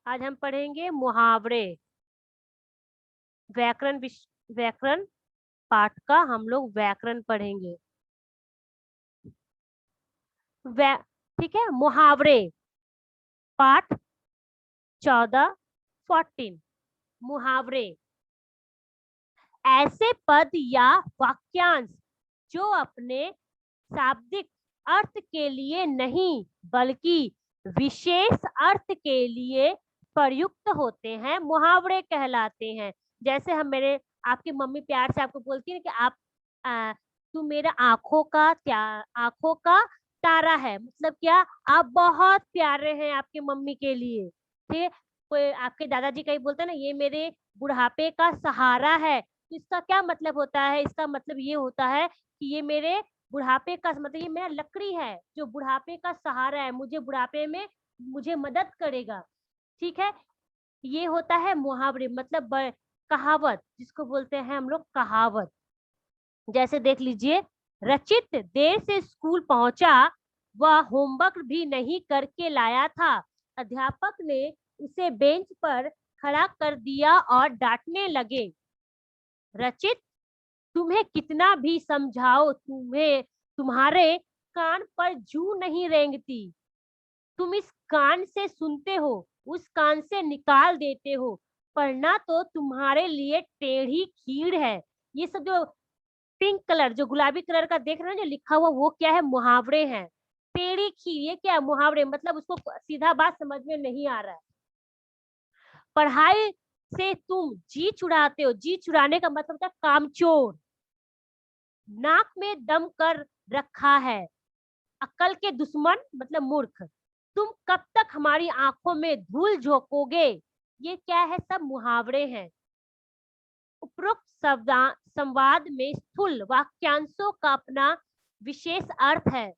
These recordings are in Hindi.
आज हम पढ़ेंगे मुहावरे। व्याकरण व्याकरण पाठ का हम लोग व्याकरण पढ़ेंगे। ठीक है, मुहावरे पाठ 14 14। मुहावरे ऐसे पद या वाक्यांश जो अपने शाब्दिक अर्थ के लिए नहीं बल्कि विशेष अर्थ के लिए प्रयुक्त होते हैं, मुहावरे कहलाते हैं। जैसे हम मेरे आपकी मम्मी प्यार से आपको बोलती है कि आप तू मेरा आंखों का तारा है, मतलब क्या, आप बहुत प्यारे हैं आपके मम्मी के लिए। ठीक, कोई आपके दादाजी कहीं बोलते हैं ना, ये मेरे बुढ़ापे का सहारा है, तो इसका क्या मतलब होता है? इसका मतलब ये होता है कि ये मेरे बुढ़ापे का मतलब ये मेरा लकड़ी है जो बुढ़ापे का सहारा है, मुझे बुढ़ापे में मुझे मदद करेगा। ठीक है, ये होता है मुहावरे, मतलब कहावत, जिसको बोलते हैं हम लोग कहावत। जैसे देख लीजिए, रचित देर से स्कूल पहुंचा, वह होमवर्क भी नहीं करके लाया था। अध्यापक ने उसे बेंच पर खड़ा कर दिया और डांटने लगे। रचित, तुम्हें कितना भी समझाओ, तुम्हारे कान पर जू नहीं रेंगती। तुम इस कान से सुनते हो, उस कान से निकाल देते हो। पढ़ना तो तुम्हारे लिए टेढ़ी खीर है। ये सब जो पिंक कलर, जो गुलाबी कलर का देख रहे हैं जो लिखा हुआ, वो क्या है? मुहावरे हैं। टेढ़ी खीर, ये क्या है? मुहावरे, मतलब उसको सीधा बात समझ में नहीं आ रहा है। पढ़ाई से तुम जी चुराते हो, जी चुराने का मतलब क्या? कामचोर। नाक में दम कर रखा है, अक्ल के दुश्मन मतलब मूर्ख। तुम कब तक हमारी आंखों में धूल झोंकोगे? ये क्या है? सब मुहावरे हैं। उपरोक्त संवाद में स्थूल वाक्यांशों का अपना विशेष अर्थ है।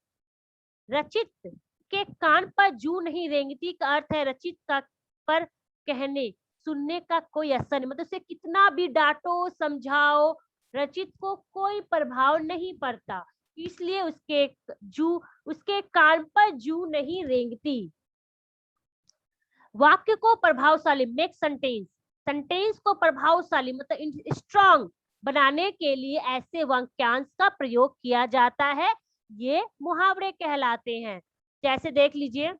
रचित के कान पर जू नहीं रेंगती का अर्थ है रचित का पर कहने सुनने का कोई असर नहीं, मतलब उसे कितना भी डांटो समझाओ, रचित को कोई प्रभाव नहीं पड़ता, इसलिए उसके कान पर जू नहीं रेंगती। वाक्य को प्रभावशाली, मेक सेंटेंस, सेंटेंस को प्रभावशाली मतलब स्ट्रॉन्ग बनाने के लिए ऐसे वाक्यांश का प्रयोग किया जाता है, ये मुहावरे कहलाते हैं। जैसे देख लीजिए,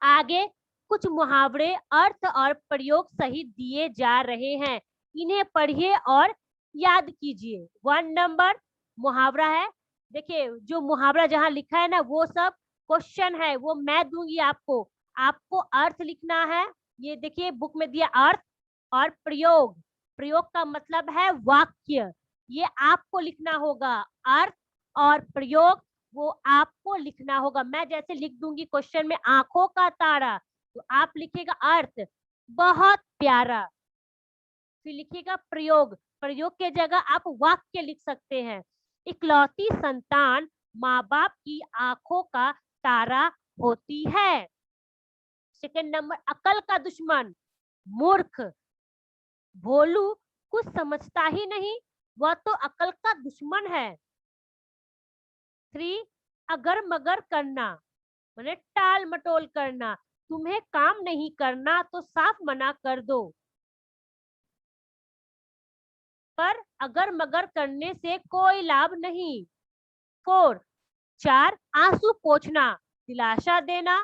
आगे कुछ मुहावरे अर्थ और प्रयोग सहित दिए जा रहे हैं, इन्हें पढ़िए और याद कीजिए। 1 नंबर मुहावरा है। देखिए, जो मुहावरा जहां लिखा है ना, वो सब क्वेश्चन है, वो मैं दूंगी आपको। आपको अर्थ लिखना है। ये देखिए बुक में दिया अर्थ और प्रयोग। प्रयोग का मतलब है वाक्य, ये आपको लिखना होगा। अर्थ और प्रयोग वो आपको लिखना होगा। मैं जैसे लिख दूंगी क्वेश्चन में आंखों का तारा, तो आप लिखेगा अर्थ बहुत प्यारा, फिर लिखिएगा प्रयोग, प्रयोग के जगह आप वाक्य लिख सकते हैं। इकलौती संतान माँ बाप की आंखों का तारा होती है। 2 नंबर, अकल का दुश्मन मूर्ख। भोलू कुछ समझता ही नहीं, वह तो अकल का दुश्मन है। 3, अगर मगर करना, मैंने टाल मटोल करना, तुम्हें काम नहीं करना तो साफ मना कर दो। पर अगर मगर करने से कोई लाभ नहीं। 4, आंसू पोंछना, दिलासा देना,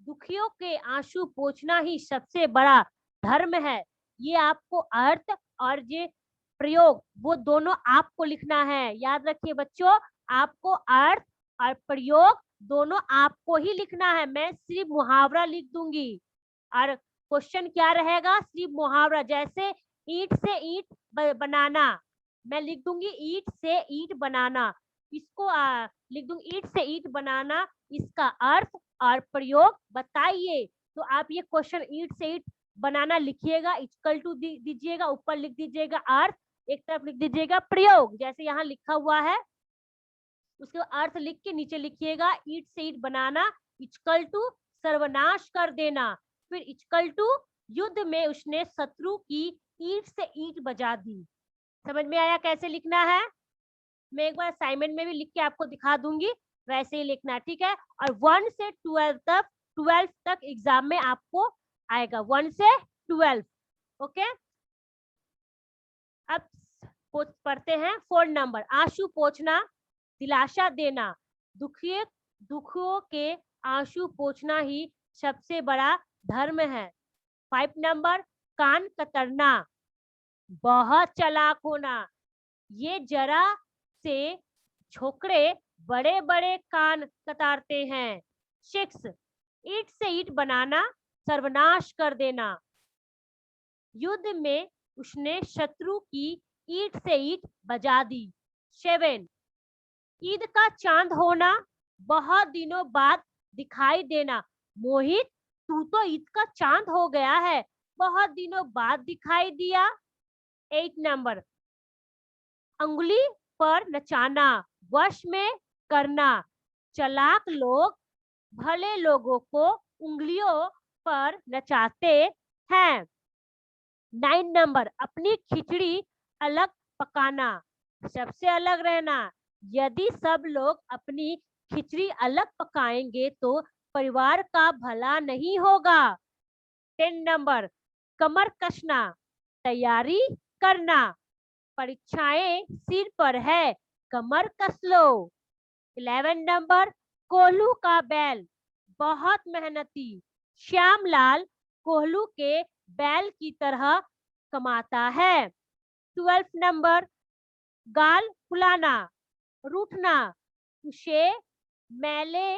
दुखियों के आंसू पोंछना ही सबसे बड़ा धर्म है। ये आपको अर्थ और ये प्रयोग वो दोनों आपको लिखना है। याद रखिए बच्चों, आपको अर्थ और प्रयोग दोनों आपको ही लिखना है। मैं सिर्फ मुहावरा लिख दूंगी और क्वेश्चन क्या रहेगा? सिर्फ मुहावरा। जैसे ईंट से ईंट बनाना, मैं लिख दूंगी ईंट से ईंट बनाना, इसको लिख दूंगी ईंट से ईंट बनाना, इसका अर्थ और प्रयोग बताइए। तो आप ये क्वेश्चन ईंट से ईंट बनाना लिखिएगा, इक्वल टू दीजिएगा, ऊपर लिख दीजिएगा अर्थ, एक तरफ लिख दीजिएगा प्रयोग जैसे यहाँ लिखा हुआ है। उसके अर्थ लिख के नीचे लिखिएगा ईंट से ईंट बनाना इक्वल टू सर्वनाश कर देना, फिर इक्वल टू युद्ध में उसने शत्रु की ईंट से ईंट बजा दी। समझ में आया कैसे लिखना है? मैं एक बार असाइनमेंट में भी लिख के आपको दिखा दूंगी, वैसे ही लिखना, ठीक है। और 1 से 12 तक 12 तक एग्जाम में आपको आएगा, 1 से 12। ओके, अब पढ़ते हैं 4 नंबर। आंसू पोंछना, दिलासा देना। दुखियों के आंसू पोंछना ही सबसे बड़ा धर्म है। 5 नंबर, कान कतरना, बहुत चालाक होना। ये जरा से छोकरे बड़े बड़े कान कतारते हैं। 6, ईंट से ईंट बनाना, सर्वनाश कर देना। युद्ध में उसने शत्रु की ईंट से ईंट बजा दी। 7, ईद का चांद होना, बहुत दिनों बाद दिखाई देना। मोहित, तू तो ईद का चांद हो गया है, बहुत दिनों बाद दिखाई दिया। 8 नंबर, अंगुली पर नचाना, वश में करना। चालाक लोग भले लोगों को उंगलियों पर नचाते हैं। 9 नंबर, अपनी खिचड़ी अलग पकाना, सबसे अलग रहना। यदि सब लोग अपनी खिचड़ी अलग पकाएंगे तो परिवार का भला नहीं होगा। 10 नंबर, कमर कसना, तैयारी करना। परीक्षाएं सिर पर है, कमर कस लो। 11 नंबर, कोल्हू का बैल, बहुत मेहनती। श्यामलाल कोल्हू के बैल की तरह कमाता है। 12 नंबर, गाल फुलाना, रूठना। उसे मेले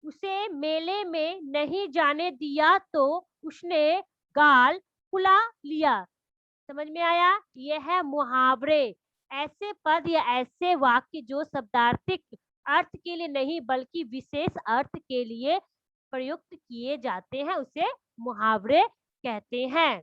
उसे मेले में नहीं जाने दिया तो उसने गाल फुला लिया। समझ में आया? यह है मुहावरे। ऐसे पद या ऐसे वाक्य जो शब्दार्थिक अर्थ के लिए नहीं बल्कि विशेष अर्थ के लिए प्रयुक्त किए जाते हैं, उसे मुहावरे कहते हैं।